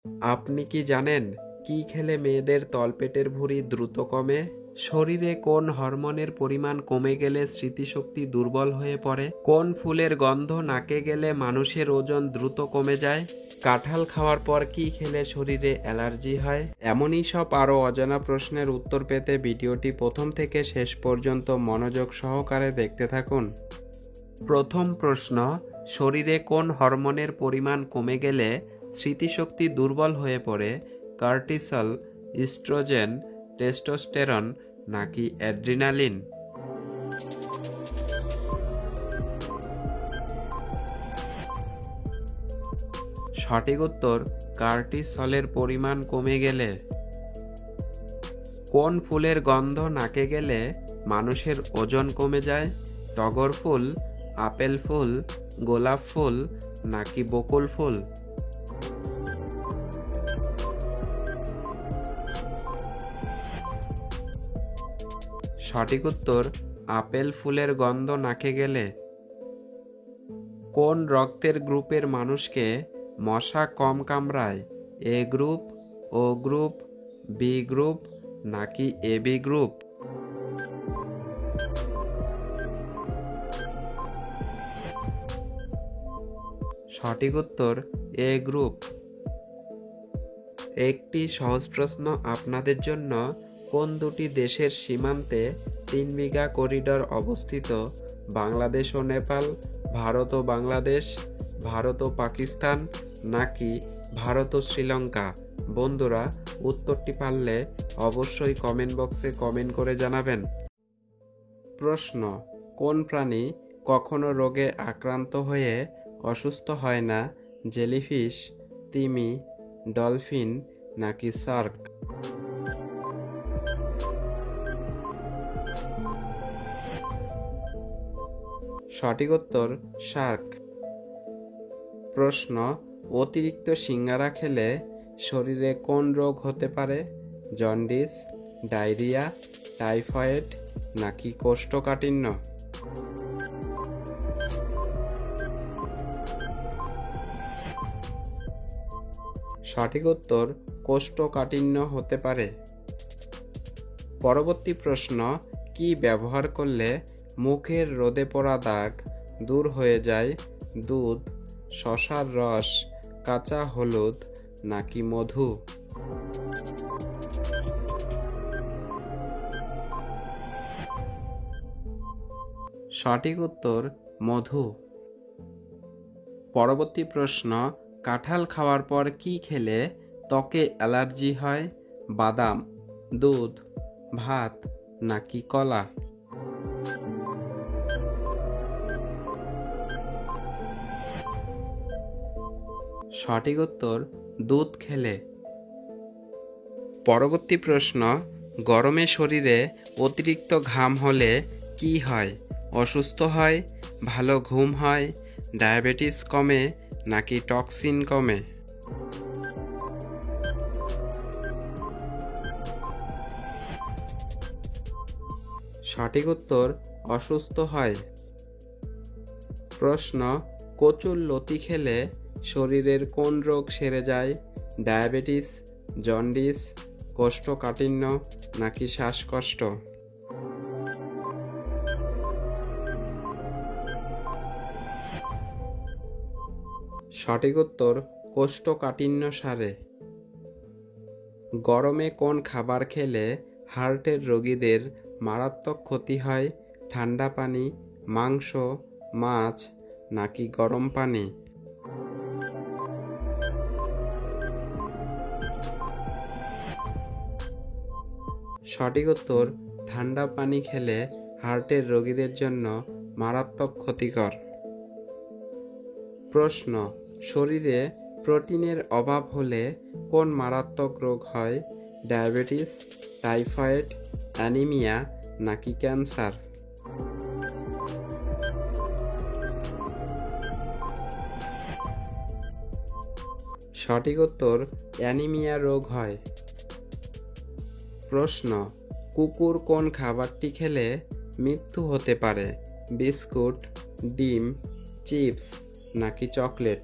আপনি কি জানেন কি খেলে মেয়েদের তলপেটের ভুঁড়ি দ্রুত কমে? শরীরে কোন হরমোনের পরিমাণ কমে গেলে স্মৃতিশক্তি দুর্বল হয়ে পড়ে? কোন ফুলের গন্ধ নাকে গেলে মানুষের ওজন দ্রুত কমে যায়? কাঁঠাল খাওয়ার পর কি খেলে শরীরে অ্যালার্জি হয়? এমনই সব আরও অজানা প্রশ্নের উত্তর পেতে ভিডিওটি প্রথম থেকে শেষ পর্যন্ত মনোযোগ সহকারে দেখতে থাকুন। প্রথম প্রশ্ন, শরীরে কোন হরমোনের পরিমাণ কমে গেলে স্মৃতিশক্তি দুর্বল হয়ে পড়ে? কর্টিসল, ইস্ট্রোজেন, টেস্টোস্টেরন নাকি অ্যাড্রিনালিন? সঠিক উত্তর কর্টিসলের পরিমাণ কমে গেলে। কোন ফুলের গন্ধ নাকে গেলে মানুষের ওজন কমে যায়? টগর ফুল, আপেল ফুল, গোলাপ ফুল নাকি বকুল ফুল? সঠিক উত্তর আপেল ফুলের গন্ধ নাকে গেলে। কোন রক্তের গ্রুপের মানুষকে মশা কম কামড়ায়? এ গ্রুপ, ও গ্রুপ, বি গ্রুপ নাকি এবি গ্রুপ? সঠিক উত্তর এ গ্রুপ। একটি সহজ প্রশ্ন আপনাদের জন্য, কোন দুটি দেশের সীমান্তে 3 বিঘা করিডর অবস্থিত? বাংলাদেশ ও নেপাল, ভারত ও বাংলাদেশ, ভারত ও পাকিস্তান নাকি ভারত ও শ্রীলঙ্কা? বন্ধুরা, উত্তরটি পারলে অবশ্যই কমেন্ট বক্সে কমেন্ট করে জানাবেন। প্রশ্ন, কোন প্রাণী কখনো রোগে আক্রান্ত হয়ে অসুস্থ হয় না? জেলিফিশ, তিমি, ডলফিন নাকি শার্ক? সঠিক উত্তর শার্ক। প্রশ্ন, অতিরিক্ত সিঙ্গারা খেলে শরীরে কোন রোগ হতে পারে? জন্ডিস, ডায়রিয়া, টাইফয়েড নাকি কোষ্ঠকাঠিন্য? সঠিক উত্তর কোষ্ঠকাঠিন্য হতে পারে। পরবর্তী প্রশ্ন, কি ব্যবহার করলে মুখের রোদে পড়া দাগ দূর হয়ে যায়? দুধ, শসার রস, কাঁচা হলুদ নাকি মধু? সঠিক উত্তর মধু। পরবর্তী প্রশ্ন, কাঁঠাল খাওয়ার পর কি খেলে ত্বকে অ্যালার্জি হয়? বাদাম, দুধ, ভাত নাকি কলা? সঠিক উত্তর দুধ খেলে। পরবর্তী প্রশ্ন, গরমে শরীরে অতিরিক্ত ঘাম হলে কি হয়? অসুস্থ হয়, ভালো ঘুম হয়, ডায়াবেটিস কমে নাকি টক্সিন কমে? সঠিক উত্তর অসুস্থ হয়। প্রশ্ন, কচুর লতি খেলে শরীরের কোন রোগ সেরে যায়? ডায়াবেটিস, জন্ডিস, কোষ্ঠকাঠিন্য নাকি শ্বাসকষ্ট? সঠিক উত্তর কোষ্ঠকাঠিন্য সারে। গরমে কোন খাবার খেলে হার্টের রোগীদের মারাত্মক ক্ষতি হয়? ঠান্ডা পানি, মাংস, মাছ নাকি গরম পানি? সঠিক উত্তর ঠান্ডা পানি খেলে হার্টের রোগীদের জন্য মারাত্মক ক্ষতিকর। প্রশ্ন, শরীরে প্রোটিনের অভাব হলে কোন মারাত্মক রোগ হয়? ডায়াবেটিস, টাইফয়েড, অ্যানিমিয়া নাকি ক্যান্সার? সঠিক উত্তর অ্যানিমিয়া রোগ হয়। প্রশ্ন, কুকুর কোন খাবারটি খেলে মৃত্যু হতে পারে? বিস্কুট, ডিম, চিপস নাকি চকলেট?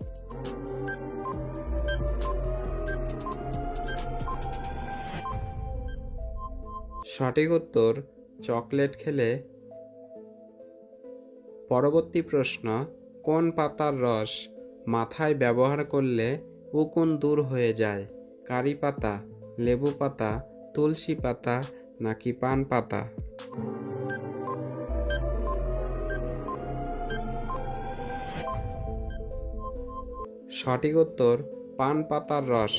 সঠিক উত্তর চকলেট খেলে। পরবর্তী প্রশ্ন, কোন পাতার রস মাথায় ব্যবহার করলে উকুন দূর হয়ে যায়? কারি পাতা, লেবু পাতা, তুলসী পাতা নাকি পান পাতা? সঠিক উত্তর পান পাতার রস।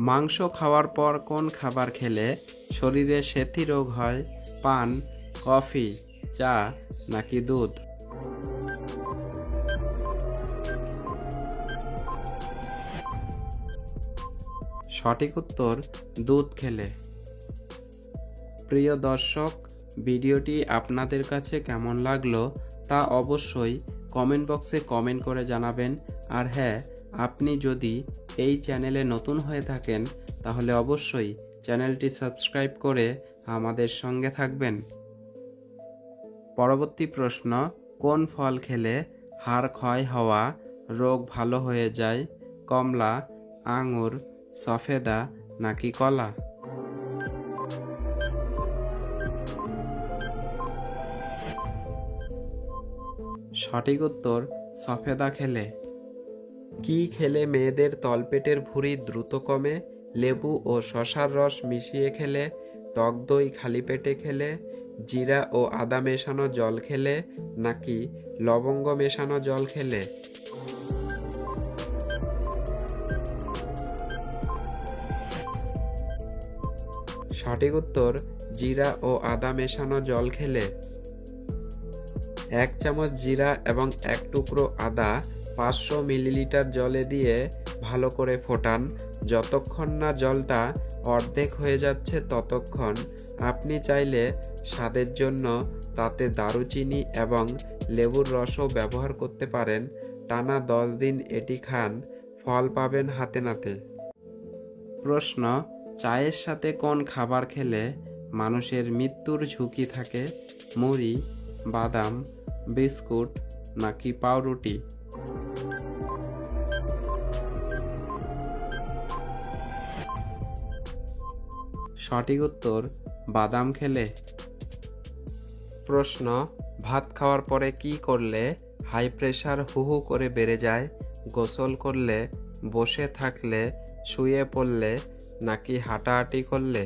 মাংস খাওয়ার পর কোন খাবার খেলে শরীরে সেথি রোগ হয়? পান, কফি, চা নাকি দুধ? সঠিক উত্তর দুধ খেলে। প্রিয় দর্শক, ভিডিওটি আপনাদের কাছে কেমন লাগলো তা অবশ্যই কমেন্ট বক্সে কমেন্ট করে জানাবেন। আর হ্যাঁ, আপনি যদি এই চ্যানেলে নতুন হয়ে থাকেন তাহলে অবশ্যই চ্যানেলটি সাবস্ক্রাইব করে আমাদের সঙ্গে থাকবেন। পরবর্তী প্রশ্ন, কোন ফল খেলে হাড় ক্ষয় হওয়া রোগ ভালো হয়ে যায়? কমলা, আঙুর, সফেদা নাকি কলা? সঠিক উত্তর সফেদা খেলে। কি খেলে মেয়েদের তলপেটের ভুঁড়ি দ্রুত কমে? লেবু ও শসার রস মিশিয়ে খেলে, টক দই খালি পেটে খেলে, জিরা ও আদা মেশানো জল খেলে নাকি লবঙ্গ মেশানো জল খেলে? সঠিক উত্তর জিরা ও আদা মেশানো জল খেলে। 1 চামচ জিরা এবং 1 টুকরো আদা 500 মিলিলিটার জলে দিয়ে ভালো করে ফোটান। যতক্ষণ না জলটা অর্ধেক হয়ে যাচ্ছে ততক্ষণ। আপনি চাইলে স্বাদের জন্য তাতে দারুচিনি এবং লেবুর রসও ব্যবহার করতে পারেন। টানা 10 দিন এটি খান, ফল পাবেন হাতে নাতে। প্রশ্ন, চায়ের সাথে কোন খাবার খেলে মানুষের মৃত্যুর ঝুঁকি থাকে? মুড়ি, বাদাম, বিস্কুট নাকি পাউরুটি? সঠিক উত্তর বাদাম খেলে। প্রশ্ন, ভাত খাওয়ার পরে কি করলে হাই প্রেশার হু হু করে বেড়ে যায়? গোসল করলে, বসে থাকলে, শুয়ে পড়লে নাকি হাঁটাহাঁটি করলে?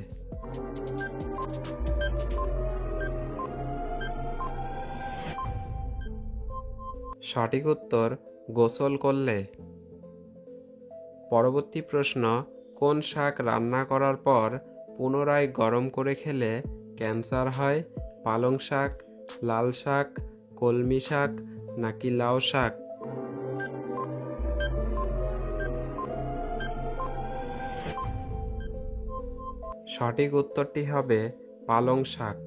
সঠিক উত্তর গোসল করলে। পরবর্তী প্রশ্ন, কোন শাক রান্না করার পর পুনরায় গরম করে খেলে ক্যান্সার হয়? পালং শাক, লাল শাক, কলমি শাক নাকি লাউ শাক? সঠিক উত্তরটি হবে পালং শাক।